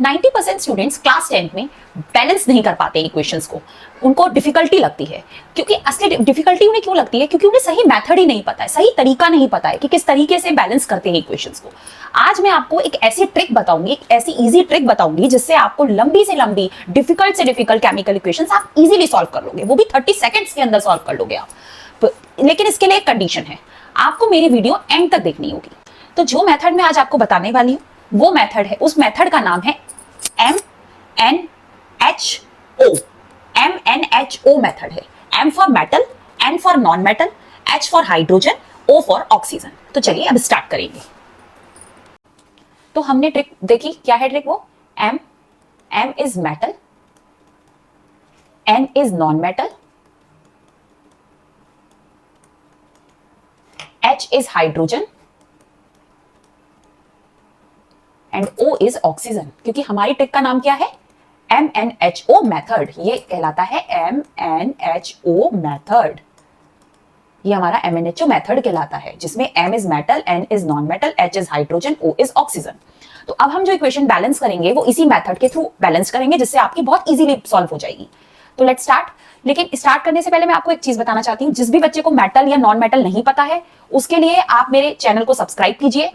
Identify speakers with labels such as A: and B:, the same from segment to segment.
A: 90% students class 10th में balance नहीं कर पाते इक्वेशंस को, उनको डिफिकल्टी लगती है। क्योंकि असली डिफिकल्टी उन्हें क्यों लगती है? क्योंकि उन्हें सही मेथड ही नहीं पता है, सही तरीका नहीं पता है कि किस तरीके से बैलेंस करते हैं इक्वेशंस को। आज मैं आपको एक ऐसी ट्रिक बताऊंगी, एक ऐसी इजी ट्रिक बताऊंगी जिससे आपको लंबी से लंबी, डिफिकल्ट से डिफिकल्ट केमिकल इक्वेशंस आप इजीली सॉल्व कर लोगे, वो भी 30 सेकंड्स के अंदर सॉल्व कर लोगे आप। लेकिन इसके लिए एक कंडीशन है, आपको मेरी वीडियो एंड तक देखनी होगी। तो जो मेथड मैं आज आपको बताने वाली हूँ वो मेथड है, उस मेथड का नाम है MNHO। MNHO मेथड है। M for metal, N for non metal, H for hydrogen, O for oxygen. तो चलिए अब स्टार्ट करेंगे। तो हमने ट्रिक देखी, क्या है ट्रिक? वो M is metal, N is non metal, H is hydrogen and O is oxygen. क्योंकि हमारी ट्रिक का नाम क्या है? MNHO method. ये कहलाता है MNHO मेथड। ये हमारा MNHO मेथड कहलाता है, जिसमें M is metal, N is non metal, H is hydrogen, O is oxygen. तो अब हम जो इक्वेशन बैलेंस करेंगे वो इसी मेथड के थ्रू बैलेंस करेंगे, जिससे आपकी बहुत इजीली सॉल्व हो जाएगी। तो लेट्स स्टार्ट। लेकिन स्टार्ट करने से पहले मैं आपको एक चीज बताना चाहती हूँ, जिस भी बच्चे को मेटल या नॉन मेटल नहीं पता है उसके लिए आप मेरे चैनल को सब्सक्राइब कीजिए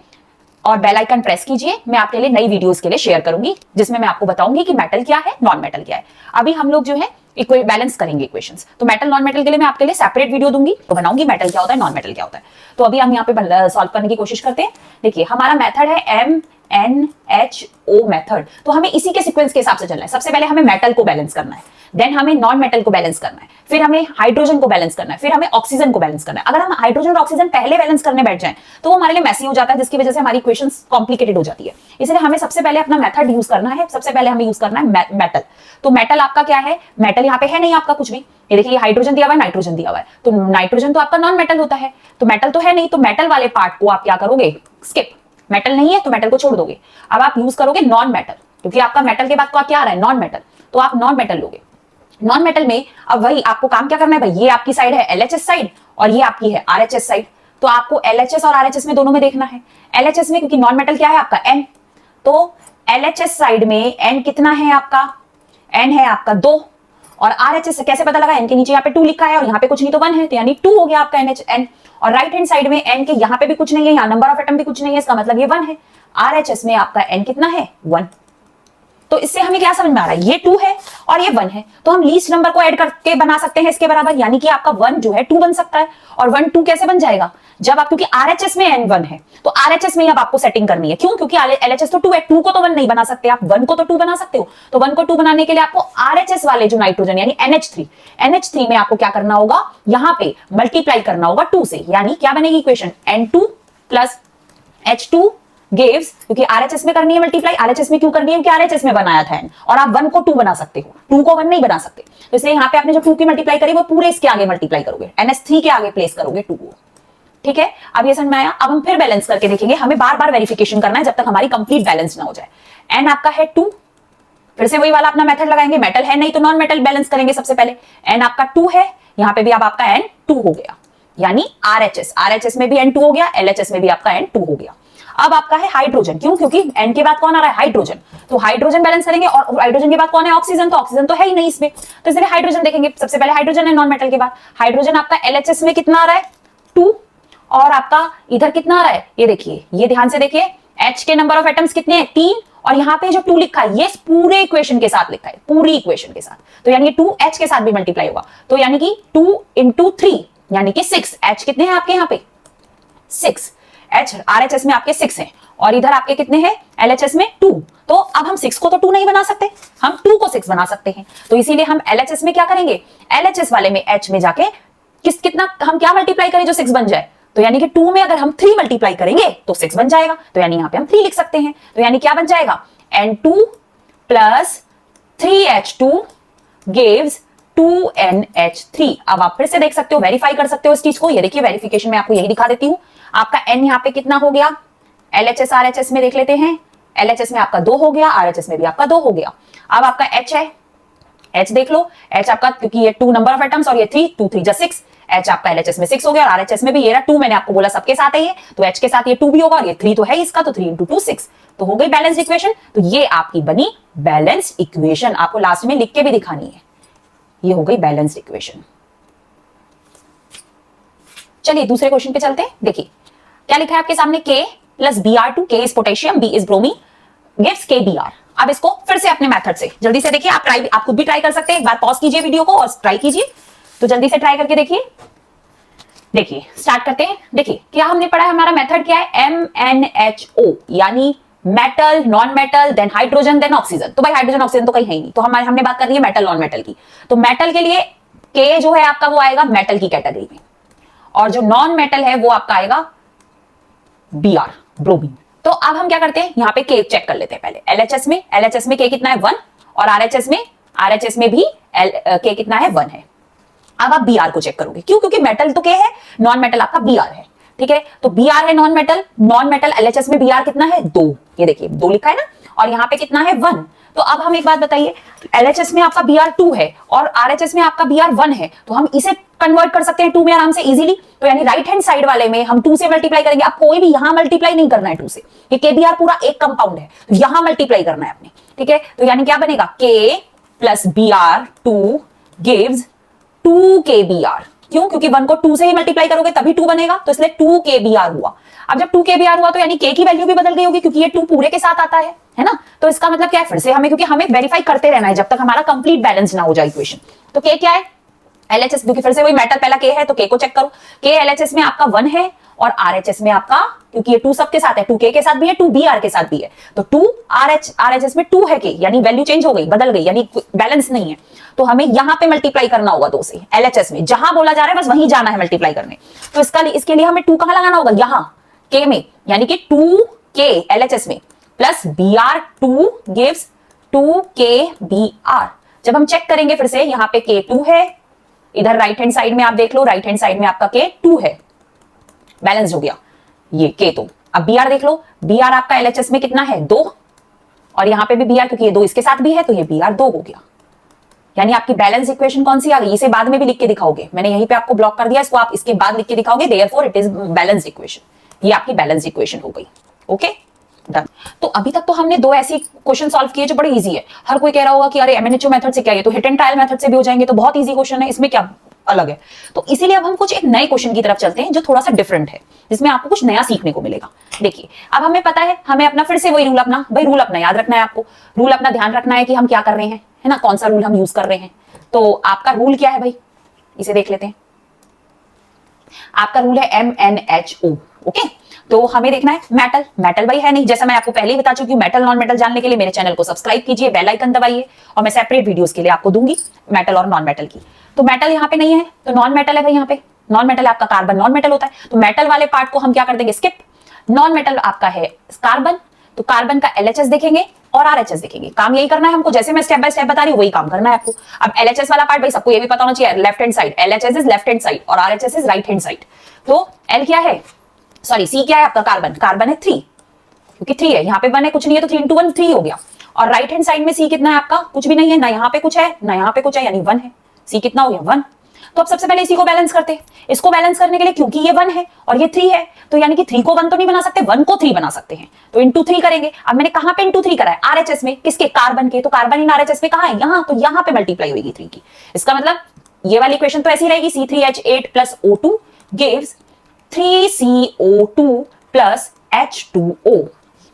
A: और बेल आइकन प्रेस कीजिए। मैं आपके लिए नई वीडियोस के लिए शेयर करूंगी, जिसमें मैं आपको बताऊंगी कि मेटल क्या है, नॉन मेटल क्या है। अभी हम लोग जो है बैलेंस करेंगे इक्वेशंस। तो मेटल नॉन मेटल के लिए मैं आपके लिए सेपरेट वीडियो दूंगी, तो बनाऊंगी मेटल क्या होता है, नॉन मेटल क्या होता है। तो अभी हम यहाँ पे सॉल्व करने की कोशिश करते हैं। देखिए हमारा मेथड है MNHO मेथड। तो हमें इसी के सीक्वेंस के हिसाब से चलना है। सबसे पहले हमें मेटल को बैलेंस करना है, देन हमें नॉन मेटल को बैलेंस करना है, फिर हमें हाइड्रोजन को बैलेंस करना है, फिर हमें ऑक्सीजन को बैलेंस करना है। अगर हम हाइड्रोजन और ऑक्सीजन पहले बैलेंस करने बैठ जाएं तो वो हमारे लिए मैसी हो जाता है, जिसकी वजह से हमारी इक्वेशंस कॉम्प्लिकेटेड हो जाती है। इसलिए हमें सबसे पहले अपना मेथड यूज करना है। सबसे पहले हमें यूज करना है मेटल। तो मेटल आपका क्या है? मेटल यहाँ पे है नहीं आपका कुछ भी। ये देखिए हाइड्रोजन दिया हुआ है, नाइट्रोजन दिया हुआ है, तो नाइट्रोजन तो आपका नॉन मेटल होता है। तो मेटल तो है नहीं, तो मेटल वाले पार्ट को आप क्या करोगे? स्किप। मेटल नहीं है तो मेटल को छोड़ दोगे। अब आप यूज करोगे नॉन मेटल, क्योंकि आपका मेटल के बाद क्या आ रहा है? Non metal. तो आप नॉन मेटल लोगे। नॉन मेटल में अब वही आपको काम क्या करना है भाई? ये आपकी साइड है LHS साइड और ये आपकी है RHS साइड। तो आपको LHS और RHS में दोनों में देखना है। LHS में क्योंकि नॉन मेटल क्या है आपका? N। तो LHS साइड में N कितना है आपका? N है आपका 2। और RHS से कैसे पता लगा? N के नीचे यहाँ पे 2 लिखा है और यहाँ पे कुछ नहीं तो 1 है, तो यानी 2 हो गया आपका N। और राइट हैंड साइड में N के यहाँ पे भी कुछ नहीं है, यहाँ नंबर ऑफ एटम भी कुछ नहीं है, इसका मतलब ये 1 है। RHS में आपका N कितना है? 1। तो इससे हमें क्या समझ में आ रहा है? ये 2 है और ये 1 है, तो हम लीस्ट नंबर को ऐड करके बना सकते हैं इसके बराबर, यानी कि आपका 1 जो है 2 बन सकता है। और 1 2 कैसे बन जाएगा? जब आप, क्योंकि RHS में N 1 है तो RHS में अब आपको सेटिंग करनी है। क्यों? क्योंकि LHS तो 2 है, 2 को तो 1 नहीं बना सकते आप, 1 को तो 2 बना सकते हो। तो 1 को 2 बनाने के लिए आपको RHS वाले जो नाइट्रोजन यानी NH3 में आपको क्या करना होगा? यहां पे मल्टीप्लाई करना होगा 2 से, यानी क्या बनेगी equation? N2 plus H2 gives, क्योंकि RHS में करनी है मल्टीप्लाई। RHS में क्यों करनी है? क्योंकि RHS में बनाया था N, और आप 1 को 2 बना सकते हो, 2 को 1 नहीं बना सकते। तो इसलिए यहाँ पे आपने जो 2 की मल्टीप्लाई करी वो पूरे इसके आगे मल्टीप्लाई करोगे, NH3 के आगे प्लेस करोगे 2 को। ठीक है, अब ये समझ में आया? अब हम फिर बैलेंस करके देखेंगे। हमें बार बार वेरिफिकेशन करना है जब तक हमारी कंप्लीट बैलेंस ना हो जाए। N आपका है 2, फिर से वही वाला अपना मेथड लगाएंगे। मेटल है नहीं तो नॉन मेटल बैलेंस करेंगे सबसे पहले। N आपका 2 है, यहाँ पे भी अब आपका N 2 हो गया, यानी RHS में भी N 2 हो गया, LHS में भी आपका N 2 हो गया। अब आपका है हाइड्रोजन। क्यों? क्योंकि N के बाद कौन आ रहा है? हाइड्रोजन। तो हाइड्रोजन बैलेंस करेंगे, और हाइड्रोजन के बाद कौन है? ऑक्सीजन। तो ऑक्सीजन तो है ही नहीं इसमें, तो इसलिए हाइड्रोजन देखेंगे। सबसे पहले हाइड्रोजन है नॉन मेटल के बाद। हाइड्रोजन आपका LHS में कितना आ रहा है? 2। और आपका इधर कितना आ रहा है? ये देखिए, ये ध्यान से देखिए, H के नंबर ऑफ एटम्स कितने हैं? 3। और यहाँ पे जो 2 लिखा है ये पूरे इक्वेशन के साथ लिखा है, पूरी इक्वेशन के साथ। तो यानी 2 H के साथ भी मल्टीप्लाई होगा, तो यानी कि 2 × 3 यानी कि 6। H कितने हैं आपके यहाँ पे? 6। H RHS में आपके 6 हैं, और इधर आपके कितने हैं? LHS में 2। तो अब हम 6 को तो 2 नहीं बना सकते, हम 2 को 6 बना सकते हैं। तो इसीलिए हम LHS में क्या करेंगे? LHS वाले में H में जाके कितना हम क्या मल्टीप्लाई करें जो 6 बन जाए? तो यानी कि 2 में अगर हम 3 मल्टीप्लाई करेंगे तो 6 बन जाएगा, तो यानी यहाँ पे हम 3 लिख सकते हैं। तो यानी क्या बन जाएगा? N2 plus 3H2 gives 2NH3। अब आप फिर से देख सकते हो, वेरीफाई कर सकते हो इस चीज को। ये देखिए वेरिफिकेशन में आपको यही दिखा देती हूँ। आपका N यहाँ पे कितना हो गया? LHS RHS में देख लेते हैं। LHS में आपका 2 हो गया, RHS में भी आपका 2 हो गया। अब आपका H है, H देख लो। H आपका, क्योंकि ये 2 नंबर ऑफ एटम्स और ये 3, 2 3 जा 6, H आपका LHS में 6 हो गया और RHS में भी ये रहा 2, मैंने आपको बोला सबके साथ है ये, तो H के साथ ये 2 भी होगा और ये 3 तो है इसका, तो 3 × 2 6, तो हो गई बैलेंस्ड इक्वेशन। तो ये आपकी बनी बैलेंस्ड इक्वेशन, आपको लास्ट में लिख के भी दिखानी है, ये हो गई बैलेंस्ड इक्वेशन। चलिए दूसरे क्वेश्चन पे चलते हैं। देखिए क्या लिखा है आपके सामने, K + Br2, K is potassium, B is bromine, gives KBr। अब इसको फिर से अपने मेथड से जल्दी से देखिए, आप खुद भी ट्राई कर सकते हैं, एक बार पॉज कीजिए वीडियो को और ट्राई कीजिए, तो जल्दी से ट्राई करके देखिए। देखिए स्टार्ट करते हैं। देखिए क्या हमने पढ़ा है, हमारा मेथड क्या है, MnHO, यानी metal, non metal, then hydrogen, then oxygen. तो भाई हाइड्रोजन ऑक्सीजन तो कहीं है ही नहीं, तो हमने बात कर रही है मेटल नॉन मेटल की। तो मेटल के लिए K जो है आपका वो आएगा मेटल की कैटेगरी में, और जो नॉन मेटल है वो आपका आएगा Br, ब्रोमीन। तो अब हम क्या करते हैं, यहाँ पे K चेक कर लेते हैं पहले। LHS में K कितना है 1, और RHS में भी K कितना है 1 है। अब आप Br को चेक करोगे, क्यों, क्योंकि मेटल तो K है, नॉन मेटल आपका Br है, ठीक है। तो Br है नॉन मेटल LHS में Br कितना है 2, ये देखिए 2 लिखा है ना, और यहाँ पे कितना है 1। तो अब हम एक बात बताइए, LHS में आपका Br 2 है और RHS में आपका Br 1 है, तो हम इसे कन्वर्ट कर सकते हैं 2 में आराम से इजीली। तो यानी राइट हैंड साइड वाले में हम 2 से मल्टीप्लाई करेंगे। अब कोई भी यहां मल्टीप्लाई नहीं करना है 2 से, ये KBr पूरा एक कंपाउंड है, तो यहां मल्टीप्लाई करना है आपने, ठीक है। तो यानी क्या बनेगा, K + Br2 गिव्स 2 KBr। क्यों, क्योंकि 1 को 2 से ही मल्टीप्लाई करोगे तभी 2 बनेगा, तो इसलिए 2 KBr हुआ। अब जब 2 KBr हुआ तो यानी K की वैल्यू भी बदल गई होगी, क्योंकि ये 2 पूरे के साथ आता है ना। तो इसका मतलब क्या है, फिर से क्योंकि हमें वेरीफाई करते रहना है जब तक हमारा कंप्लीट बैलेंस ना हो जाए इक्वेशन। तो K क्या है, LHS, क्योंकि फिर से वही मेटल पहला K है, तो K को चेक करो। K LHS में आपका 1 है और RHS में आपका, क्योंकि ये 2 सबके साथ है, 2 K के साथ भी है, 2 Br के साथ भी है, तो 2 RHS में 2 है K, यानी वैल्यू चेंज हो गई, बदल गई, यानी बैलेंस नहीं है। तो हमें यहां पे मल्टीप्लाई करना होगा 2 से, LHS में जहां बोला जा रहा है बस वहीं जाना है मल्टीप्लाई करने। तो इसके लिए हमें 2 कहां लगाना होगा, यहां K में, यानी कि 2K LHS में प्लस Br2 गिव्स 2KBr। जब हम चेक करेंगे फिर से, यहां पे K2 है, इधर राइट हैंड साइड में आप देख लो, राइट हैंड साइड में आपका K2 है, बैलेंस हो गया ये K। तो अब Br देख लो, Br आपका LHS में कितना है 2, और यहां पे भी Br, क्योंकि ये 2 इसके साथ भी है, तो ये Br 2 हो गया। यानी आपकी बैलेंस इक्वेशन कौन सी आ गई, इसे बाद में भी लिख के दिखाओगे, मैंने यहीं पे आपको ब्लॉक कर दिया, इसको आप इसके बाद लिख के दिखाओगे, therefore it is balanced equation. ये आपकी बैलेंस इक्वेशन हो गई, ओके डन। तो अभी तक तो हमने 2 ऐसी क्वेश्चन सॉल्व किए जो बड़े इजी है। हर कोई कह रहा होगा कि अरे MnHO मेथड से क्या, ये तो हिट एंड ट्रायल मेथड से भी हो जाएंगे, तो बहुत इजी क्वेश्चन है, इसमें क्या अलग है। तो इसीलिए अब हम कुछ एक नए क्वेश्चन की तरफ चलते हैं जो थोड़ा सा डिफरेंट है, जिसमें आपको कुछ नया सीखने को मिलेगा। देखिए अब हमें पता है, हमें अपना फिर से वही रूल अपना याद रखना है, आपको रूल अपना ध्यान रखना है कि हम क्या कर रहे हैं, है ना, कौन सा रूल हम यूज कर रहे हैं। तो आपका रूल क्या है भाई, इसे देख लेते हैं। आपका रूल है MnHO, ओके। तो हमें देखना है मेटल भाई है नहीं, जैसा मैं आपको पहले ही बता चुकी हूं। मेटल नॉन मेटल जानने के लिए मेरे चैनल को सब्सक्राइब कीजिए, बेल आइकन दबाइए, और मैं सेपरेट वीडियोस के लिए आपको दूंगी मेटल और नॉन मेटल की। तो मेटल यहाँ पे नहीं है, तो नॉन मेटल है भाई, यहाँ पे नॉन मेटल आपका कार्बन नॉन मेटल होता है, तो मेटल वाले पार्ट को हम क्या कर देंगे, स्किप। नॉन मेटल आपका है कार्बन, तो कार्बन का LHS देखेंगे और RHS देखेंगे, काम यही करना है हमको, जैसे मैं स्टेप बाय स्टेप बता रही हूँ वही काम करना है आपको। अब LHS वाला पार्ट भाई सबको ये भी पता होना चाहिए, left hand side, LHS is left hand side और RHS is right hand side. तो L क्या है, सॉरी C क्या है आपका, कार्बन है 3, क्योंकि 3 है, यहाँ पे 1 है, कुछ नहीं है, तो 3 × 1 3 हो गया। और राइट हैंड साइड में C कितना है आपका, कुछ भी नहीं है, ना यहाँ पे कुछ है ना यहाँ पे कुछ है, यानी 1 है। C कितना हो गया 1। तो अब सबसे पहले इसी को बैलेंस करते हैं। इसको बैलेंस करने के लिए, क्योंकि ये 1 है और ये 3 है, तो यानी कि 3 को 1 तो नहीं बना सकते, 1 को 3 बना सकते हैं, तो इंटू 3 करेंगे। अब मैंने कहां पे इंटू 3 करा है, RHS में, किसके, कार्बन के, तो कार्बन इन RHS में कहां है, यहां, तो यहां पे मल्टीप्लाई होगी 3 की। इसका मतलब ये वाली इक्वेशन तो ऐसी रहेगी, C3H8 + O2 gives 3CO2 + H2O,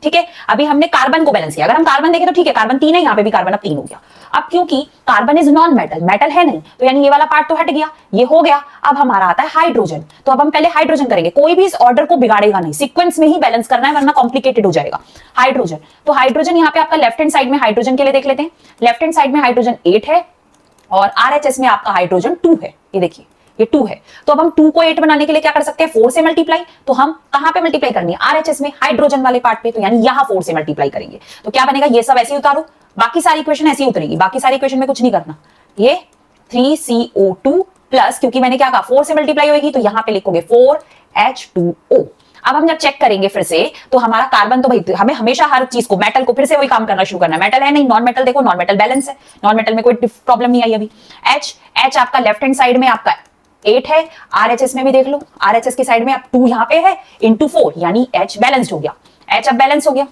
A: ठीक है। अभी हमने कार्बन को बैलेंस किया, अगर हम कार्बन देखें तो ठीक है, कार्बन 3 है, यहाँ पे भी कार्बन अब 3 हो गया। अब क्योंकि कार्बन इज नॉन मेटल है नहीं, तो यानी ये वाला पार्ट तो हट गया, ये हो गया। अब हमारा आता है हाइड्रोजन, तो अब हम पहले हाइड्रोजन करेंगे, कोई भी इस ऑर्डर को बिगाड़ेगा नहीं, सीक्वेंस में ही बैलेंस करना है, वरना कॉम्प्लिकेटेड हो जाएगा। हाइड्रोजन, तो हाइड्रोजन यहाँ पे आपका लेफ्ट हैंड साइड में हाइड्रोजन के लिए देख लेते हैं। लेफ्ट हैंड साइड में हाइड्रोजन 8 है और RHS में आपका हाइड्रोजन 2 है, ये देखिए ये 2 है। तो अब हम 2 को 8 बनाने के लिए क्या कर सकते हैं, 4 से मल्टीप्लाई। तो हम कहां पे मल्टीप्लाई करनी है, RHS में, हाइड्रोजन वाले पार्ट पे, तो यानी यहां 4 से मल्टीप्लाई करेंगे। तो क्या बनेगा, ये सब ऐसे ही उतारो, बाकी सारी इक्वेशन ऐसी उतरेगी, बाकी सारी इक्वेशन में कुछ नहीं करना। ये 3CO2 प्लस, क्योंकि मैंने क्या कहा 4 से मल्टीप्लाई होगी, तो यहां पे लिखोगे 4H2O। अब हम जब चेक करेंगे फिर से, तो हमारा कार्बन, तो भाई हमें हमेशा हर चीज को, मेटल को फिर से वही काम करना शुरू करना है। मेटल है नहीं, नॉन मेटल देखो, नॉन मेटल बैलेंस है, नॉन मेटल में कोई प्रॉब्लम नहीं आई अभी। H आपका लेफ्ट हैंड साइड में आपका 8 है। आरएचएस में भी देख लो, आरएचएस की साइड में अब 2 यहां पे है इंटू 4, यानी H बैलेंस्ड हो गया, H अब बैलेंस हो गया।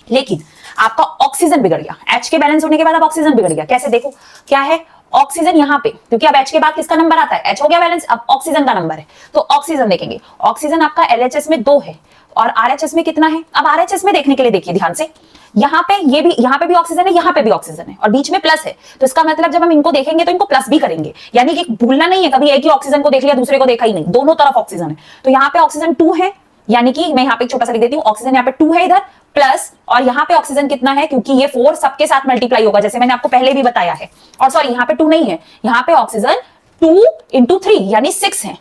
A: लेकिन आपका ऑक्सीजन बिगड़ गया, H के बैलेंस होने के बाद अब ऑक्सीजन बिगड़ गया। कैसे देखो, क्या है ऑक्सीजन यहां पे, क्योंकि अब H के बाद किसका नंबर आता है, H हो गया बैलेंस, अब ऑक्सीजन का नंबर है। तो ऑक्सीजन देखेंगे, ऑक्सीजन आपका LHS में 2 है और RHS में कितना है। अब RHS में देखने के लिए देखिए ध्यान से, यहाँ पे भी ऑक्सीजन है, यहाँ पे भी ऑक्सीजन है और बीच में प्लस है। तो इसका मतलब जब हम इनको देखेंगे तो इनको प्लस भी करेंगे, यानी कि भूलना नहीं है कभी एक ही ऑक्सीजन को देख लिया दूसरे को देखा ही नहीं, दोनों तरफ ऑक्सीजन है। तो यहाँ पे ऑक्सीजन 2 है, यानी कि मैं यहाँ पे छोटा सा लिख देती हूँ, ऑक्सीजन यहाँ पे 2 है इधर प्लस, और यहाँ पे ऑक्सीजन कितना है, क्योंकि ये 4 सबके साथ मल्टीप्लाई होगा जैसे मैंने आपको पहले भी बताया है। और सॉरी यहाँ पे 2 नहीं है, यहाँ पे ऑक्सीजन 2 इंटू 3 यानी 6 है।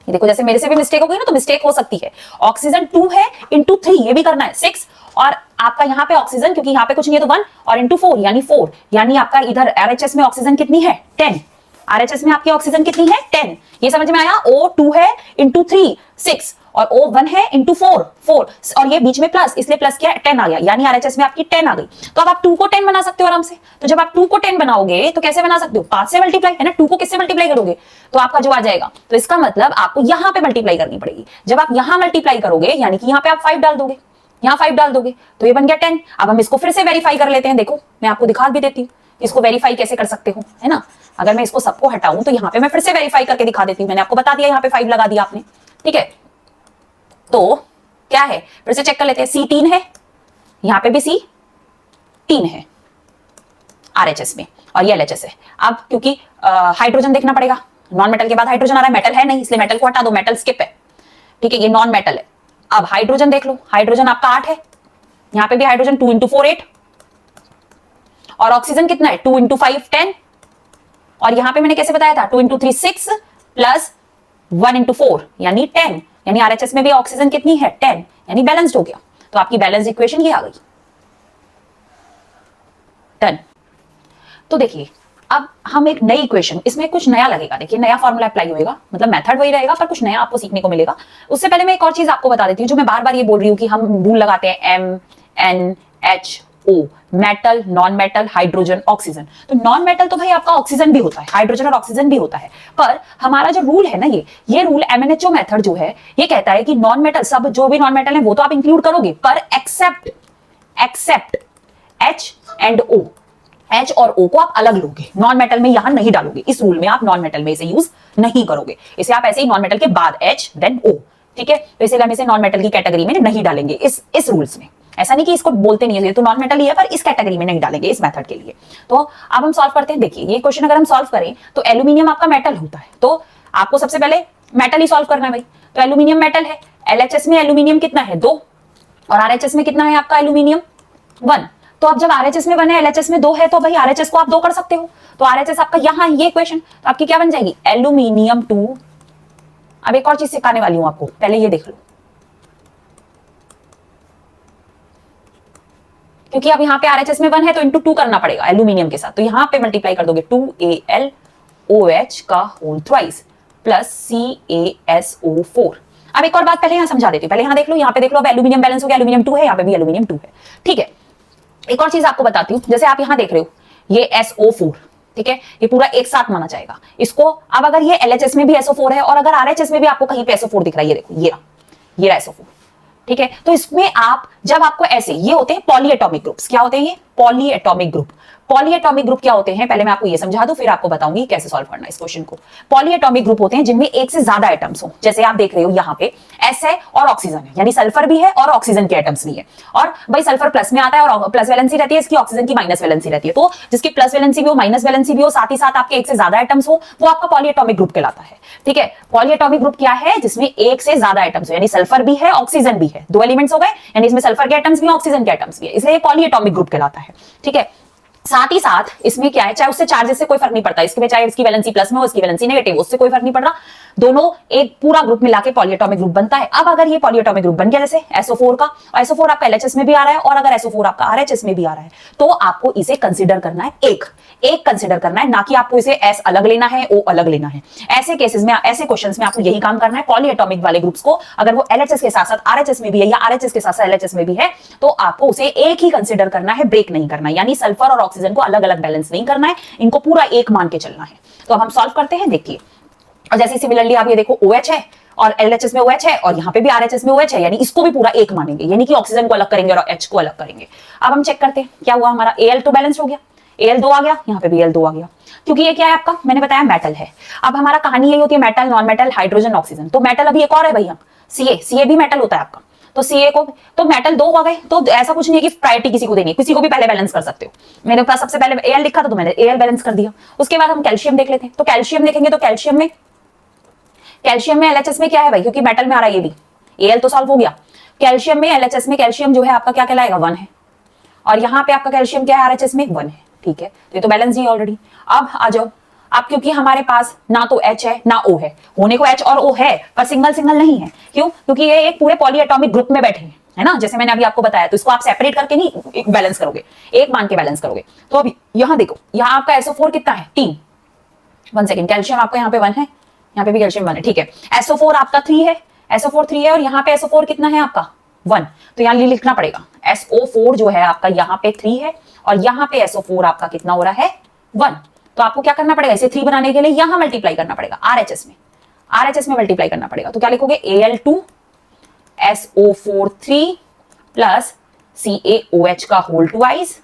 A: ये देखो जैसे मेरे से भी मिस्टेक हो गई ना, तो मिस्टेक हो सकती है। ऑक्सीजन 2 है इंटू 3 ये भी करना है 6, और आपका यहाँ पे ऑक्सीजन क्योंकि यहाँ पे कुछ नहीं है तो 1 और इंटू 4 यानी 4, यानी आपका इधर आरएचएस में ऑक्सीजन कितनी है 10। आरएचएस में आपकी ऑक्सीजन कितनी है 10। ये समझ में आया। O2 है इंटू 3 6 और O1 है इंटू 4 4 और ये बीच में प्लस, इसलिए प्लस क्या 10 आ गया, यानी आरएचएस में आपकी 10 आ गई। तो अब आप 2 को 10 बना सकते हो आराम से। तो जब आप 2 को 10 बनाओगे तो कैसे बना सकते हो, 5 से मल्टीप्लाई है ना, 2 को किससे मल्टीप्लाई करोगे तो आपका जो आ जाएगा। तो इसका मतलब आपको यहां पे मल्टीप्लाई करनी पड़ेगी। जब आप यहां मल्टीप्लाई करोगे यानी कि यहां पे आप 5 डाल दोगे, यहाँ 5 डाल दोगे तो ये बन गया 10। अब हम इसको फिर से वेरीफाई कर लेते हैं। देखो मैं आपको दिखा भी देती हूँ इसको वेरीफाई कैसे कर सकते हो, है ना। अगर मैं इसको सबको हटाऊं तो यहाँ पे मैं फिर से वेरीफाई करके दिखा देती हूँ। मैंने आपको बता दिया यहाँ पे 5 लगा दिया आपने, ठीक है। तो क्या है फिर से चेक कर लेते हैं, C3 है, यहाँ पे भी C3 है आरएचएस में और ये एलएचएस है। अब क्योंकि हाइड्रोजन देखना पड़ेगा, नॉन मेटल के बाद हाइड्रोजन आ रहा है, मेटल है नहीं इसलिए मेटल को हटा दो, मेटल स्किप है, ठीक है, ये नॉन मेटल है। अब हाइड्रोजन देख लो, हाइड्रोजन आपका 8 है, यहां पे भी हाइड्रोजन 2 इंटू 4 8 और ऑक्सीजन कितना है 2 इंटू 5 10 और यहां पे मैंने कैसे बताया था 2 इंटू 3 6 प्लस 1 इंटू 4 यानी 10, यानी आरएचएस में भी ऑक्सीजन कितनी है 10, यानी बैलेंस्ड हो गया। तो आपकी बैलेंस इक्वेशन ये आ गई, डन। तो देखिए अब हम एक नई इक्वेशन, इसमें कुछ नया लगेगा, देखिए नया फॉर्मूला अप्लाई होगा, मतलब मेथड वही रहेगा पर कुछ नया आपको सीखने को मिलेगा। उससे पहले मैं एक और चीज आपको बता देती हूँ जो मैं बार बार ये बोल रही हूँ कि हम रूल लगाते हैं MnHO, metal, non metal, hydrogen, oxygen. तो नॉन मेटल तो भाई आपका ऑक्सीजन भी होता है, हाइड्रोजन और ऑक्सीजन भी होता है, पर हमारा जो रूल है ना ये रूल MnHO मेथड जो है ये कहता है कि नॉन मेटल सब जो भी नॉन मेटल है वो तो आप इंक्लूड करोगे, पर except H and O, H और O को आप अलग लोगे, नॉन मेटल में यहां नहीं डालोगे। इस रूल में आप नॉन मेटल में इसे यूज नहीं करोगे, इसे आप ऐसे ही नॉन मेटल के बाद H देन O, ठीक है। तो इसलिए हम इसे नॉन मेटल की कैटेगरी में नहीं डालेंगे इस रूल्स में। ऐसा नहीं कि इसको बोलते नहीं है तो नॉन मेटल ही है, पर इस कैटेगरी में नहीं डालेंगे इस मेथड के लिए। तो अब हम सॉल्व करते हैं। देखिए ये क्वेश्चन अगर हम सॉल्व करें तो एल्यूमिनियम आपका मेटल होता है, तो आपको सबसे पहले मेटल ही सॉल्व करना है भाई। तो एल्यूमिनियम मेटल है, LHS में एल्यूमिनियम कितना है 2 और RHS में कितना है आपका एल्यूमिनियम 1। तो अब जब RHS में 1 है LHS में 2 है तो भाई RHS को आप 2 कर सकते हो, तो RHS आपका यहां ये इक्वेशन, तो आपकी क्या बन जाएगी एल्यूमिनियम 2। अब एक और चीज सिखाने वाली हूं आपको, पहले ये देख लो, क्योंकि अब यहाँ पे RHS में 1 है तो इंटू 2 करना पड़ेगा एल्यूमिनियम के साथ, तो यहाँ पे मल्टीप्लाई कर दोगे 2AlOH का होल ट्वाइस प्लस CaSO4। अब एक और बात पहले यहाँ समझा देती हूँ, पहले यहाँ देख लो, यहाँ पे देख लो, अब एल्यूमिनियम बैलेंस हो गया, एल्यूमिनियम 2 है, यहाँ पे भी एल्यूमिनियम 2 है, ठीक है। एक और चीज आपको बताती हूँ, जैसे आप यहाँ देख रहे हो ये SO4, ठीक है, ये पूरा एक साथ माना जाएगा इसको। अब अगर ये LHS में भी SO4 है और अगर RHS में भी आपको कहीं पे SO4 दिख रहा है, ये देखो ये रहा SO4, ठीक है। तो इसमें आप जब आपको ऐसे ये होते हैं पॉलीएटॉमिक ग्रुप्स, क्या होते हैं ये पॉलीएटॉमिक ग्रुप। पॉलीएटॉमिक ग्रुप क्या होते हैं पहले मैं आपको ये समझा दूं, फिर आपको बताऊंगी कैसे सॉल्व करना इस क्वेश्चन को। पॉलीएटॉमिक ग्रुप होते हैं जिनमें एक से ज्यादा एटम्स हो, जैसे आप देख रहे हो यहाँ पे S है और ऑक्सीजन है, यानी सल्फर भी है और ऑक्सीजन के एटम्स भी है। और भाई सल्फर प्लस में आता है और प्लस वैलेंसी रहती है इसकी, ऑक्सीजन की माइनस वैलेंसी रहती है। तो जिसकी प्लस वैलेंसी भी हो माइनस वैलेंसी भी हो, साथ ही साथ आपके एक से ज्यादा एटम्स हो, वो आपका पॉलीएटॉमिक ग्रुप कहलाता है, ठीक है। पॉलीएटॉमिक ग्रुप क्या है जिसमें एक से ज्यादा एटम्स हो, यानी सल्फर भी है ऑक्सीजन भी है, 2 एलिमेंट्स हो गए, यानी इसमें सल्फर के एटम्स भी ऑक्सीजन के एटम्स भी है, इसलिए पॉलीएटॉमिक ग्रुप कहलाता है, ठीक है। साथ ही साथ इसमें क्या है, चाहे उससे चार्जेस से कोई फर्क नहीं पड़ता, इसके चाहे इसकी वैलेंसी प्लस में हो इसकी वैलेंसी नेगेटिव, उससे कोई फर्क नहीं पड़ रहा, दोनों एक पूरा ग्रुप मिला के पॉलीएटॉमिक ग्रुप बनता है। अब अगर ये पॉलीएटॉमिक ग्रुप बन गया जैसे SO4 का, और SO4 आपका LHS में भी आ रहा है और अगर SO4 आपका RHS में भी आ रहा है, तो आपको इसे कंसीडर करना है एक कंसीडर करना है, ना कि आपको इसे S अलग लेना है O अलग लेना है। ऐसे केसेस में, ऐसे क्वेश्चंस में आपको यही काम करना है, पॉलीएटॉमिक वाले ग्रुप्स को अगर वो LHS के साथ साथ RHS में भी है या RHS के साथ साथ LHS में भी है, तो आपको उसे एक ही कंसीडर करना है, ब्रेक नहीं करना, यानी सल्फर और ऑक्सीजन को अलग अलग बैलेंस नहीं करना है, इनको पूरा एक मान के चलना है। तो अब हम सॉल्व करते हैं। देखिए और जैसे सिमिलरली आप ये देखो OH है और LHS में OH है और यहाँ पे भी RHS में OH है, यानी इसको भी पूरा एक मानेंगे, यानी कि ऑक्सीजन को अलग करेंगे और H को अलग करेंगे। अब हम चेक करते हैं क्या हुआ, हमारा Al तो बैलेंस हो गया, Al2 आ गया, यहाँ पे भी Al2 आ गया, क्योंकि ये क्या है आपका, मैंने बताया मेटल है। अब हमारा कहानी यही होती है, metal, non metal, hydrogen, oxygen. तो मेटल अभी एक और है भैया, Ca भी मेटल होता है आपका। तो Ca को तो मेटल 2 हो गए, तो ऐसा कुछ नहीं है कि प्रायोरिटी किसी को देनी है, किसी को भी पहले बैलेंस कर सकते हो। मेरे पास सबसे पहले Al लिखा था तो मैंने Al बैलेंस कर दिया। उसके बाद हम कैल्शियम देख लेते हैं, तो कैल्शियम देखेंगे तो कैल्शियम में LHS में क्या है भाई, क्योंकि मेटल में आ रहा है ये भी, Al तो सॉल्व हो गया। कैल्शियम में LHS में कैल्शियम जो है आपका क्या कहलाएगा, 1 है, और यहाँ पे आपका कैल्शियम क्या है, RHS में 1 है, ठीक है। तो ये तो बैलेंस ही ऑलरेडी। अब आ जाओ, अब क्योंकि हमारे पास ना तो H है ना O है, होने को H और O है पर सिंगल सिंगल नहीं है, क्यों, क्योंकि ये एक पूरे पॉलीएटॉमिक ग्रुप में बैठे हैं, है ना, जैसे मैंने अभी आपको बताया। तो इसको आप सेपरेट करके नहीं बैलेंस करोगे, एक मान के बैलेंस करोगे। तो अभी यहाँ देखो, यहाँ आपका SO4 कितना है, 3, 1 सेकेंड, कैल्शियम आपका यहाँ पे 1 है, यहाँ पे भी कैल्शियम 1 है, ठीक है। SO4 आपका 3 है, SO4 3 है, और यहाँ पे SO4 कितना है आपका, 1। तो यहाँ लिखना पड़ेगा SO4 जो है आपका यहाँ पे 3 है, और यहाँ पे SO4 आपका कितना हो रहा है, 1। तो आपको क्या करना पड़ेगा, इसे 3 बनाने के लिए यहाँ मल्टीप्लाई करना पड़ेगा, RHS में मल्टीप्लाई करना पड़ेगा। तो क्या लिखोगे, Al2 SO4 3 प्लस CaOH का होल ट्वाइस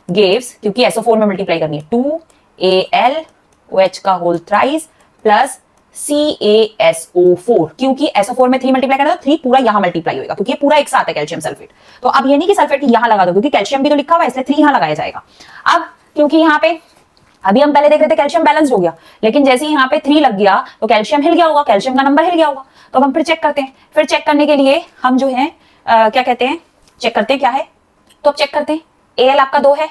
A: गिव्स, क्योंकि SO4 में मल्टीप्लाई करनी है, 2AlOH का होल थ्राइस प्लस CaSO4, क्योंकि SO4 में 3 मल्टीप्लाई करना है तो 3 पूरा यहां मल्टीप्लाई होगा, क्योंकि ये पूरा एक साथ है कैल्शियम सल्फेट। तो अब ये नहीं कि सल्फेट यहां लगा दो, क्योंकि कैल्शियम भी तो लिखा हुआ है, इसलिए 3 यहां लगाया जाएगा। अब क्योंकि यहाँ पे अभी हम पहले देख रहे थे कैल्शियम बैलेंस हो गया, लेकिन जैसे ही यहाँ पे 3 लग गया तो कैल्शियम हिल गया होगा, कैल्शियम का नंबर हिल गया होगा। तो अब हम फिर चेक करते हैं, फिर चेक करने के लिए हम जो है क्या कहते हैं, चेक करते हैं क्या है। तो अब चेक करते हैं, Al आपका 2 है,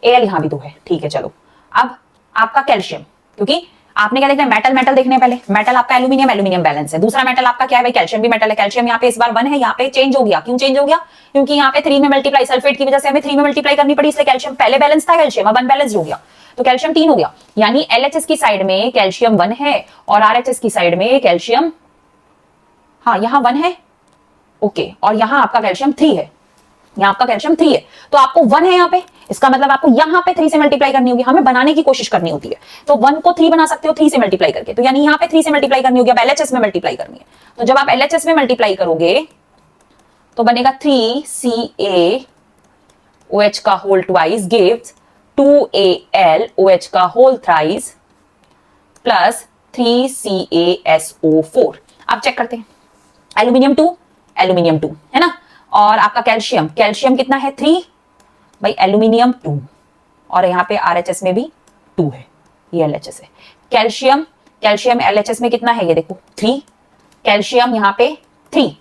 A: Al यहाँ भी 2 है, ठीक है। चलो अब आपका कैल्शियम, क्योंकि आपने क्या देखना है, मेटल मेटल देखने पहले, मेटल आपका एल्यूमिनियम बैलेंस है। दूसरा मेटल आपका क्या है भाई, कैल्शियम भी मेटल है। कैल्शियम यहाँ पे इस बार 1 है, यहाँ पे चेंज हो गया, क्यों चेंज हो गया, क्योंकि यहाँ पे 3 में मल्टीप्लाई, सल्फेट की वजह से हमें 3 में मल्टीप्लाई करनी पड़ी, इसलिए कैल्शियम पहले बैलेंस था, कैल्शियम अब अनबैलेंस्ड हो गया, तो कैल्शियम 3 हो गया। यानी LHS की साइड में कैल्शियम 1 है और RHS की साइड में कैल्शियम, हाँ यहाँ 1 है, ओके, और यहाँ आपका कैल्शियम 3 है, यहाँ आपका कैल्शियम 3 है। तो आपको 1 है यहाँ पे, इसका मतलब आपको यहाँ पे 3 से मल्टीप्लाई करनी होगी, हमें बनाने की कोशिश करनी होती है। तो 1 को 3 बना सकते हो 3 से मल्टीप्लाई करके, तो यानी यहाँ पे 3 से मल्टीप्लाई करनी होगी, अब LHS में मल्टीप्लाई करनी है। तो जब आप LHS में मल्टीप्लाई करोगे तो बनेगा 3CaOH का होल ट्वाइस गिव्स 2AlOH का होल थ्राइस प्लस 3CaSO4। अब चेक करते हैं, एल्यूमिनियम 2 है ना, और आपका कैल्शियम कितना है, 3 भाई, एल्यूमिनियम 2, और यहाँ पे RHS में भी 2 है, ये LHS है। कैल्शियम LHS में कितना है, ये देखो 3, कैल्शियम यहाँ पे 3।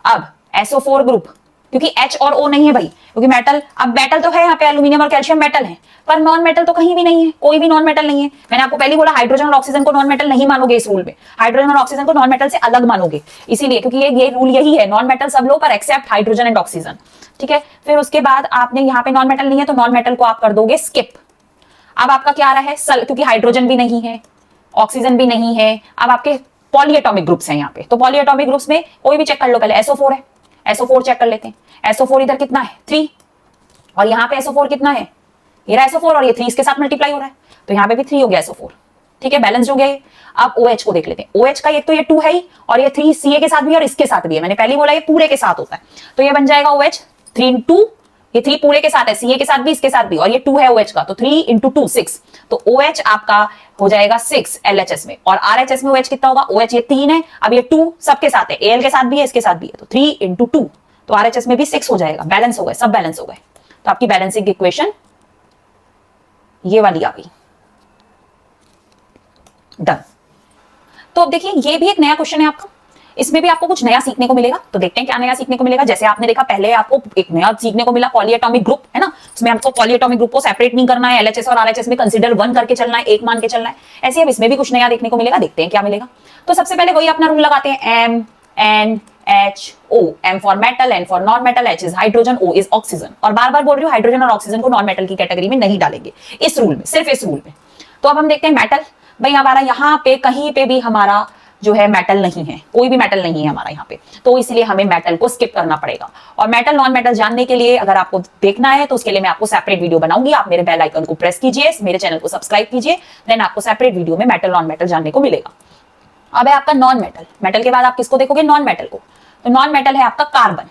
A: अब SO4 ग्रुप, क्योंकि H और O नहीं है भाई, क्योंकि मेटल, अब मेटल तो है यहाँ पे, एल्यूमिनियम और कैल्शियम मेटल है, पर नॉन मेटल तो कहीं भी नहीं है, कोई भी नॉन मेटल नहीं है। मैंने आपको पहले बोला हाइड्रोजन और ऑक्सीजन को नॉन मेटल नहीं मानोगे, इस रूल में हाइड्रोजन और ऑक्सीजन को नॉन मेटल से अलग मानोगे, इसीलिए, क्योंकि ये रूल यही है, नॉन मेटल सब लो पर एक्सेप्ट हाइड्रोजन एंड ऑक्सीजन, ठीक है। फिर उसके बाद आपने यहाँ पे नॉन मेटल नहीं है, तो नॉन मेटल को आप कर दोगे स्किप। अब आपका क्या आ रहा है, क्योंकि हाइड्रोजन भी नहीं है, ऑक्सीजन भी नहीं है, अब आपके पॉलीएटॉमिक ग्रुप्स हैं यहाँ पे। तो पॉलीएटॉमिक ग्रुप्स में कोई भी चेक कर लो, पहले SO4 है, SO4 चेक कर लेते हैं। SO4 इधर कितना है, 3, और यहाँ पे SO4 कितना है, ये रहा SO4, और ये 3 इसके साथ मल्टीप्लाई हो रहा है, तो यहाँ पे भी 3 हो गया SO4, ठीक है, बैलेंस हो गया ये। अब OH को देख लेते हैं, OH का एक तो ये 2 है ही, और ये 3 Ca के साथ भी और इसके साथ भी है, मैंने पहले बोला ये पूरे के साथ होता है, तो ये बन जाएगा OH 3 into, ये 3 पूरे के साथ है, Ca के साथ भी इसके साथ भी, और ये 2 है OH का, तो 3 into 2 6, तो OH आपका हो जाएगा 6 LHS में, और RHS में OH कितना होगा, OH ये 3 है, अब ये 2 सबके साथ है, Al के साथ भी है, इसके साथ भी है, तो 3 into 2, तो RHS में भी 6 हो जाएगा, बैलेंस हो गए, सब बैलेंस हो गए। तो आपकी बैलेंसिंग इक्वेशन ये वाली आ गई, डन। तो अब देखिए ये भी एक नया क्वेश्चन है आपका, इसमें भी आपको कुछ नया सीखने को मिलेगा, तो देखते हैं क्या नया सीखने को मिलेगा। जैसे आपने देखा पहले आपको एक नया सीखने को मिला, पॉलीएटॉमिक ग्रुप है ना, उसमें हमको पॉलीएटॉमिक ग्रुप को सेपरेट नहीं करना है, LHS और RHS में कंसीडर 1 करके चलना है, एक मान के चलना है। ऐसे अब इसमें भी कुछ नया देखने को मिलेगा, देखते हैं क्या मिलेगा। तो सबसे पहले वही अपना रूल लगाते हैं, MnHO, M for metal, N for non metal, H is hydrogen, O is oxygen, और बार बार बोल रही हूँ हाइड्रोजन और ऑक्सीजन को नॉन मेटल की कैटेगरी में नहीं डालेंगे इस रूल में, सिर्फ इस रूल में। तो अब हम देखते हैं मेटल, भाई हमारा यहाँ पे कहीं पे भी हमारा जो है मेटल नहीं है, कोई भी मेटल नहीं है हमारा यहाँ पे, तो इसलिए हमें मेटल को स्किप करना पड़ेगा। और मेटल नॉन मेटल जानने के लिए अगर आपको देखना है तो उसके लिए मैं आपको सेपरेट वीडियो बनाऊंगी। आप मेरे बेल आइकन को प्रेस कीजिए, मेरे चैनल को सब्सक्राइब कीजिए, देन आपको सेपरेट वीडियो में मेटल नॉन मेटल जानने को मिलेगा। अब है आपका नॉन मेटल। मेटल के बाद आप किसको देखोगे? नॉन मेटल को। तो नॉन मेटल है आपका कार्बन।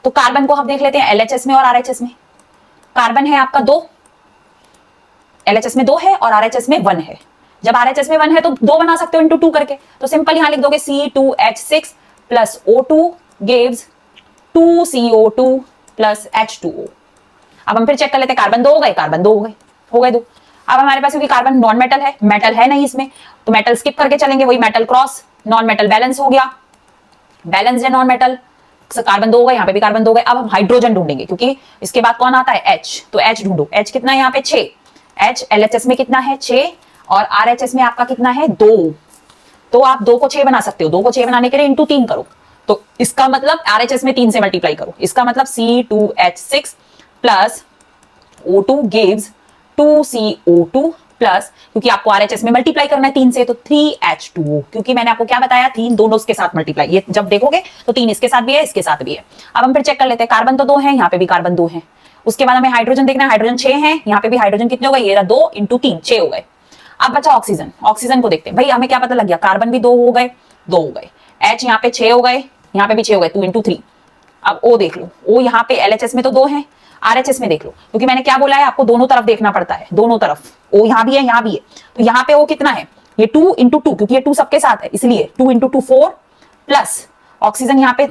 A: तो कार्बन को हम देख लेते हैं LHS में और RHS में। कार्बन है आपका 2, LHS में 2 है और RHS में 1 है। जब RHS में 1 है तो 2 बना सकते हो इंटू 2 करके, तो सिंपल यहां लिख दोगे C2H6 plus O2 gives 2CO2 plus H2O। अब हम फिर चेक कर लेते हैं, कार्बन 2 हो गए, कार्बन 2 हो गए 2। अब हमारे पास क्योंकि कार्बन नॉन मेटल है नहीं इसमें, तो मेटल स्किप करके चलेंगे, वही metal cross, non metal balance हो गया, बैलेंस है नॉन मेटल। कार्बन 2 हो गए, यहाँ पे भी कार्बन 2 हो गए। अब हम हाइड्रोजन ढूंढेंगे क्योंकि इसके बाद कौन आता है? H। तो H ढूंढो, H कितना है यहाँ पे? 6। H LHS में कितना है? 6 और RHS में आपका कितना है? 2। तो आप 2 को 6 बना सकते हो, 2 को 6 बनाने के लिए इंटू 3 करो, तो इसका मतलब RHS में 3 से मल्टीप्लाई करो, इसका मतलब C2H6 plus O2 gives 2CO2 plus, क्योंकि आपको RHS में मल्टीप्लाई करना है 3 से, तो 3H2O, क्योंकि मैंने आपको क्या बताया, 3 दोनों के साथ मल्टीप्लाई, ये जब देखोगे तो 3 इसके साथ भी है, इसके साथ भी है। अब हम फिर चेक कर लेते हैं, कार्बन तो 2 है, यहाँ पे भी कार्बन 2 है। उसके बाद हमें हाइड्रोजन देखना है, हाइड्रोजन 6 है, यहाँ पे भी हाइड्रोजन कितने हो गए? ये 2 इंटू 3 6 हो गए। अब बचा ऑक्सीजन। ऑक्सीजन को देखते हैं भाई, हमें क्या पता लग गया, कार्बन भी 2 हो गए, 2 हो गए, H यहाँ पे 6 हो गए, यहाँ पे भी 6 हो गए, 2 इंटू 3। अब O देख लो, O यहाँ पे LHS में तो 2 है, RHS में देख लो, क्योंकि मैंने क्या बोला है आपको, दोनों तरफ देखना पड़ता है, दोनों तरफ O यहाँ भी है, यहाँ भी है, तो यहाँ पे O कितना है? ये 2 इंटू 2, क्योंकि ये 2 सबके साथ है, इसलिए 2 इंटू 2 4 प्लस ऑक्सीजन यहाँ पे,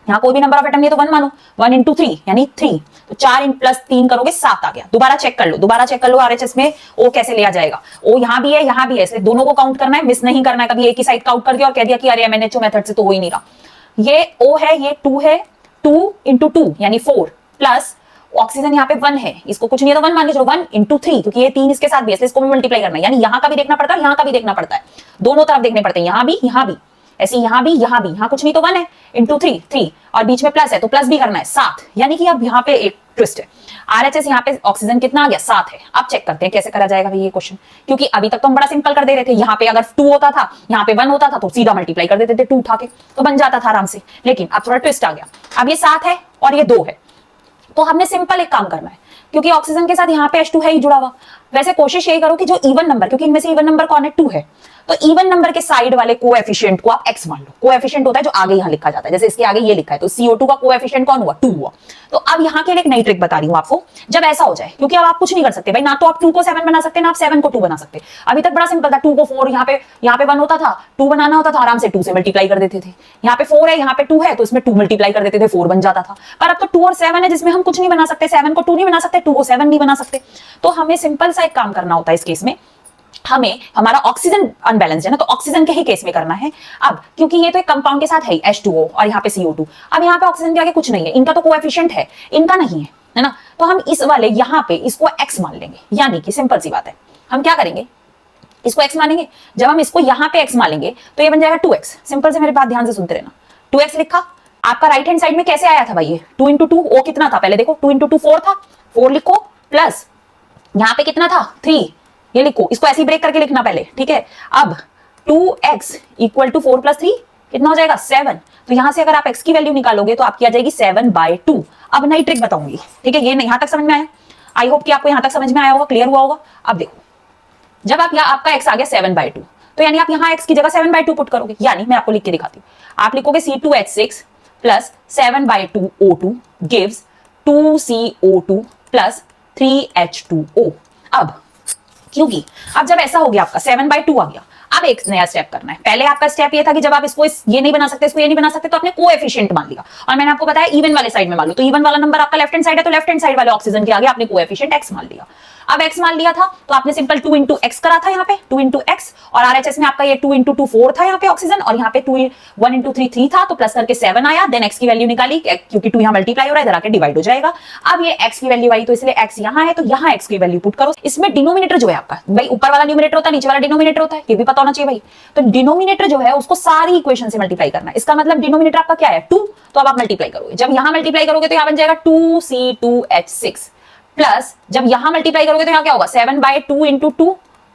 A: यहाँ कोई भी नंबर ऑफ एटम नहीं तो 1 मानो, 1 इंटू 3 यानी 3, तो 4 प्लस 3 करोगे 7 आ गया। दोबारा चेक कर लो RHS में O कैसे लिया जाएगा। O यहाँ भी है, यहाँ भी है, इसलिए दोनों को काउंट करना है, मिस नहीं करना है। कभी एक ही साइड काउंट कर दिया और कह दिया कि अरे MNHO मेथड से तो हो ही नहीं रहा। ये O है, ये 2 है, 2 इंटू 2 यानी 4 प्लस ऑक्सीजन यहाँ पे 1 है, इसको कुछ नहीं है तो 1 मान के चलो, 1 इंटू 3, क्योंकि ये 3 इसके साथ भी है, इसको भी मल्टीप्लाई करना है, यानी यहाँ का भी देखना पड़ता है, यहाँ का भी देखना पड़ता है, दोनों तरफ देखने पड़ते हैं, यहाँ भी, ऐसे यहाँ भी, यहाँ कुछ नहीं तो 1 है, इंटू 3 और बीच में प्लस है तो प्लस भी करना है 7, यानी कि अब यहाँ पे एक ट्विस्ट है। RHS यहाँ पे ऑक्सीजन कितना आ गया? 7 है। अब चेक करते हैं कैसे करा जाएगा भाई ये क्वेश्चन, क्योंकि अभी तक तो हम बड़ा सिंपल कर दे रहे थे, यहाँ पे अगर 2 होता था, यहाँ पे 1 होता था, तो सीधा मल्टीप्लाई कर देते थे 2 उठा के, तो बन जाता था आराम से। लेकिन अब थोड़ा ट्विस्ट आ गया, अब ये 7 है और ये 2 है, तो हमने सिंपल एक काम करना है, क्योंकि ऑक्सीजन के साथ यहाँ पे H2 है ही जुड़ा हुआ। वैसे कोशिश यही करो कि जो इवन नंबर, क्योंकि इनमें से इवन नंबर कौन है? 2 है, तो इवन नंबर के साइड वाले कोएफिशिएंट को आप x मान लो। कोएफिशिएंट होता है जो आगे यहाँ लिखा जाता है, जैसे इसके आगे ये लिखा है, तो CO2 का कोएफिशिएंट कौन हुआ? 2 हुआ। तो अब यहाँ के लिए एक नई ट्रिक बता रही हूँ आपको, जब ऐसा हो जाए, क्योंकि अब आप कुछ नहीं कर सकते भाई, ना तो आप 2 को 7 बना सकते, ना आप 7 को 2 बना सकते। अभी तक बड़ा सिंपल था, 2 को 4, यहाँ पे 1 होता था, 2 बनाना होता था, आराम से 2 से मल्टीप्लाई कर देते थे। यहाँ पे 4 है, यहाँ पे 2 है, तो इसमें 2 मल्टीप्लाई कर देते थे, 4 बन जाता था। पर अब तो 2 और 7 है, जिसमें हम कुछ नहीं बना सकते, 7 को 2 नहीं बना सकते, 2 को 7 नहीं बना सकते। तो हमें सिंपल सा एक काम करना होता है इस केस में, हमें हमारा ऑक्सीजन अनबैलेंस्ड है ना, तो ऑक्सीजन के ही केस में करना है। अब क्योंकि ये तो एक कंपाउंड के साथ है H2O और यहाँ पे CO2, अब यहाँ पे ऑक्सीजन के आगे कुछ नहीं है, इनका तो कोएफिशिएंट है, इनका नहीं है ना, तो हम इस वाले यहाँ पे इसको x मान लेंगे, यानी कि सिंपल सी बात है, हम क्या करेंगे, इसको x मानेंगे। जब हम इसको यहाँ पे x मान लेंगे तो ये बन जाएगा 2x। सिंपल से मेरे बात ध्यान से सुनते रहना, 2x लिखा, आपका राइट हैंड साइड में कैसे आया था भाई, ये 2 इंटू 2, O कितना था पहले देखो, 2 इंटू 2 4 था, 4 लिखो, प्लस यहाँ पे कितना था 3, ये लिखो, इसको ऐसे ही ब्रेक करके लिखना पहले, ठीक है। अब 2x इक्वल टू 4 प्लस 3 कितना हो जाएगा? 7। तो यहां से अगर आप x की वैल्यू निकालोगे तो आपकी आ जाएगी 7/2। अब नई ट्रिक बताऊंगी, ठीक है, ये यहां तक समझ में आया? आई होप कि आपको यहां तक समझ में आया होगा, क्लियर हुआ होगा। अब देखो, जब आप यहाँ आपका x आ गया 7/2, तो यानी आप यहाँ x की जगह 7/2 पुट करोगे, यानी मैं आपको लिख के दिखाती हूँ, आप लिखोगे C2H6 plus 7/2 O2 gives 2CO2 plus 3H2O। अब क्योंकि अब जब ऐसा हो गया, आपका 7/2 आ गया, अब एक नया स्टेप करना है। पहले आपका स्टेप ये था कि जब आप इसको ये नहीं बना सकते, इसको ये नहीं बना सकते, तो आपने कोएफिशिएंट मान लिया, और मैंने आपको बताया इवन वाले साइड में मान लो, तो इवन वाला नंबर आपका लेफ्ट हैंड साइड है, तो लेफ्ट हैंड साइड वाले ऑक्सीजन के आगे आपने कोएफिशिएंट x मान लिया। अब x मान लिया था तो आपने सिंपल 2 इंटू एक्स करा था, यहाँ पे 2 इंटू एक्स, और RHS में आपका ये 2 इंटू 2 4 था यहाँ पे ऑक्सीजन, और यहाँ पे 1 इंटू 3 3 था, तो प्लस करके 7 आया, देन x की वैल्यू निकाली, क्योंकि 2 यहाँ मल्टीप्लाई हो रहा है, इधर आके डिवाइड हो जाएगा। अब ये x की वैल्यू आई, तो इसलिए x यहाँ है, तो यहाँ x की वैल्यू पुट करो। इसमें डिनोमिनेटर जो है आपका, भाई ऊपर वाला न्यूमरेटर होता है, नीचे वाला डिनोमिनेटर होता है, ये भी पता होना चाहिए भाई। तो डिनोमिनेटर जो है उसको सारी इक्वेशन से मल्टीप्लाई करना है, इसका मतलब डिनोमिनेटर आपका क्या है 2, तो अब आप मल्टीप्लाई करोगे, जब यहाँ मल्टीप्लाई करोगे तो यहाँ बन जाएगा 2C2H6 प्लस, जब यहां मल्टीप्लाई करोगे तो यहां क्या होगा 7/2 इंटू 2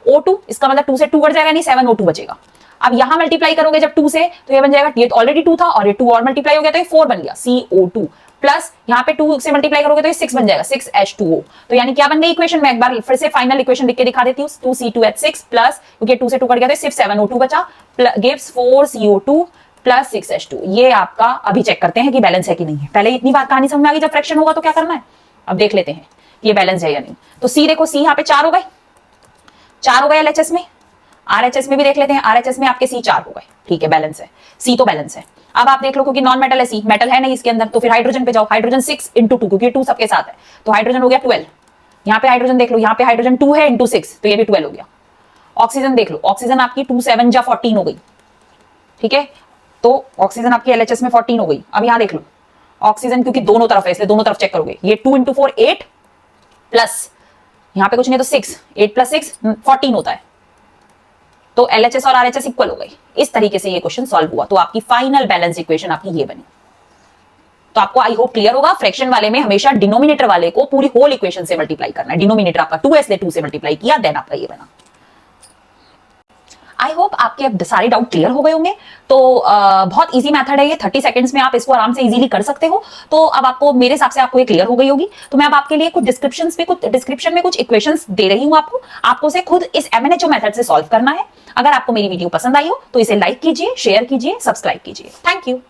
A: O2, इसका मतलब 2 से 2 कट जाएगा, नहीं 7O2 बचेगा। अब यहां मल्टीप्लाई करोगे जब 2 से, तो ये बन जाएगा, ये ऑलरेडी 2 था और ये 2 और मल्टीप्लाई हो गया तो ये 4 बन गया, CO2 प्लस यहाँ पे 2 से मल्टीप्लाई करोगे तो ये 6 बन जाएगा, 6H2O। तो यानी क्या बन गई इक्वेशन? में एक बार फिर से फाइनल इक्वेशन लिख के दिखा देती हूँ, 2C2H6 प्लस, क्योंकि 2 से 2 कट गया तो सिर्फ 7O2 बचा, गिव्स 4CO2 प्लस 6H2। ये आपका अभी चेक करते हैं कि बैलेंस है कि नहीं है। पहले इतनी बात कहानी समझ में आ गई, जब फ्रैक्शन होगा तो क्या करना है, अब देख लेते हैं कि ये बैलेंस है या नहीं। तो सी देखो, सी यहाँ पे 4 हो गए, 4 हो गए LHS में, RHS में भी देख लेते हैं, RHS में आपके सी 4 हो गए, ठीक है, बैलेंस है, सी तो बैलेंस है। अब आप देख लो, क्योंकि नॉन मेटल है सी, मेटल है नहीं इसके अंदर, तो फिर हाइड्रोजन पे जाओ, हाइड्रोजन 6 इंटू 2, क्योंकि 2 सबके साथ है, तो हाइड्रोजन हो गया 12। यहाँ पे हाइड्रोजन देख लो, यहाँ पे हाइड्रोजन 2 है इंटू 6, तो ये भी 12 हो गया। ऑक्सीजन देख लो, ऑक्सीजन आपकी 2 7 जा 14 हो गई, ठीक है, तो ऑक्सीजन आपकी LHS में 14 हो गई। अब यहाँ देख लो ऑक्सीजन, क्योंकि दोनों तरफ है इसलिए दोनों तरफ चेक करोगे, ये 2 इंटू 4 8 प्लस यहाँ पे कुछ नहीं तो 6, 8 प्लस 6 14 होता है, तो LHS और RHS इक्वल हो गई। इस तरीके से ये क्वेश्चन सॉल्व हुआ, तो आपकी फाइनल बैलेंस इक्वेशन आपकी ये बनी। तो आपको आई होप क्लियर होगा, फ्रैक्शन वाले में हमेशा डिनोमिनेटर वाले को पूरी होल इक्वेशन से मल्टीप्लाई करना है। डिनोमिनेटर आपका 2 है इसलिए 2 से मल्टीप्लाई किया, देन आपका ये बना। आई होप आपके अब सारे डाउट क्लियर हो गए होंगे। तो बहुत इजी मेथड है ये, 30 सेकंड्स में आप इसको आराम से इजीली कर सकते हो। तो अब आपको मेरे हिसाब से आपको ये क्लियर हो गई होगी। तो मैं अब आपके लिए कुछ डिस्क्रिप्शन में कुछ इक्वेशंस दे रही हूं आपको से खुद इस MNHO मेथड से सॉल्व करना है। अगर आपको मेरी वीडियो पसंद आई हो तो इसे लाइक कीजिए, शेयर कीजिए, सब्सक्राइब कीजिए। Thank you.